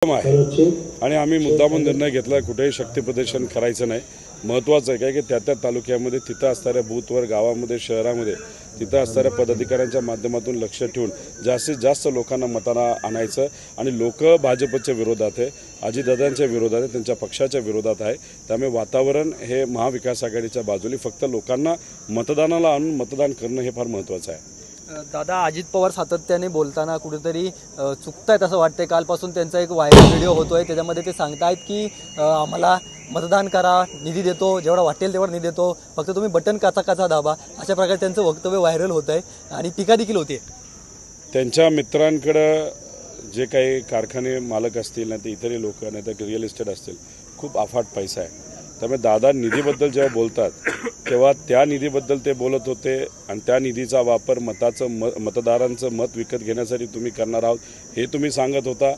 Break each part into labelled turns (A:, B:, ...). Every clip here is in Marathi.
A: आहे आणि आम्ही मुद्दामून निर्णय घेतला कुठेही शक्ती प्रदर्शन करायचं नाही। महत्त्वाचं आहे की त्या तालुक्यामध्ये तिथं असणाऱ्या बूथवर गावामध्ये शहरामध्ये तिथं असणाऱ्या पदाधिकाऱ्यांच्या माध्यमातून लक्ष ठेवून जास्तीत जास्त लोकांना मतांना आणायचं आणि लोक भाजपच्या विरोधात आहे, अजितदादांच्या विरोधात आहे, त्यांच्या पक्षाच्या विरोधात आहे। त्यामुळे वातावरण हे महाविकास आघाडीच्या बाजूने फक्त लोकांना मतदानाला आणून मतदान करणं हे फार महत्त्वाचं आहे।
B: दादा, अजित पवार सातत्याने बोलताना कुठेतरी चुकतायत असं वाटतंय। कालपासून त्यांचा एक व्हायरल व्हिडिओ होतोय, त्याच्यामध्ये ते सांगतायत की आम्हाला मतदान करा, निधी देतो, जेवढा वाटेल तेवढा निधी देतो, फक्त तुम्ही बटन काचा दाबा, अशा प्रकारे त्यांचं वक्तव्य व्हायरल होत आहे आणि टीका देखील होते।
A: त्यांच्या मित्रांकडे जे काही कारखाने मालक असतील नाही तर इतरही लोक नाही तर रिअल इस्टेट असतील, खूप अफाट पैसा आहे। त्यामुळे दादा निधीबद्दल जेव्हा बोलतात तेव्हा त्या निधीबद्दल ते बोलत होते आणि त्या निधीचा वापर मतदारांचं मत विकत घेण्यासाठी तुम्ही करणार आहोत हे तुम्ही सांगत होता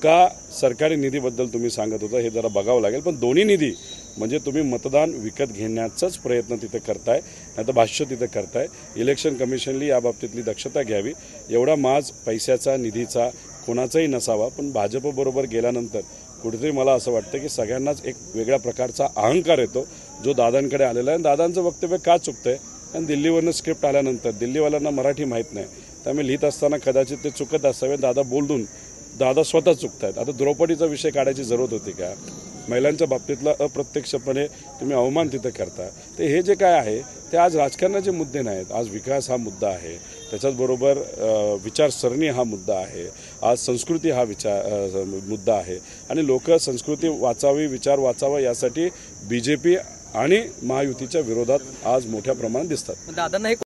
A: का सरकारी निधीबद्दल तुम्ही सांगत होता हे जरा बघावं लागेल। पण दोन्ही निधी म्हणजे तुम्ही मतदान विकत घेण्याचाच प्रयत्न तिथे करताय, नाही तर भाष्य तिथे करताय। इलेक्शन कमिशनली या बाबतीतली दक्षता घ्यावी। एवढा माज पैशाचा निधीचा कोणाचाही नसावा, पण भाजपबरोबर गेल्यानंतर कुठेतरी मला असं वाटतं की सगळ्यांनाच एक वेगळ्या प्रकारचा अहंकार येतो जो दादांकडे आलेला आहे। दादांचं वक्तव्य का चुकतंय? आणि दिल्लीवरनं स्क्रिप्ट आल्यानंतर दिल्लीवाल्यांना मराठी माहीत नाही, त्यामुळे लिहित असताना कदाचित ते चुकत असावे। दादा बोलून दादा स्वतः चुकतायत। आता द्रौपदीचा विषय काढायची जरूरत होती का? महिलांच्या बाबतीतला अप्रत्यक्षपणे तुम्ही अवमान तिथं करता। तर हे जे काय आहे ते आज राजकारणाचे मुद्दे नाहीत, आज विकास हा मुद्दा आहे, त्याच्याचबरोबर विचारसरणी हा मुद्दा आहे, आज संस्कृती हा मुद्दा आहे आणि लोक संस्कृती वाचावी, विचार वाचावा यासाठी BJP आणि महायुतीच्या विरोधात आज मोठ्या प्रमाणात दिसतात।
B: दादांना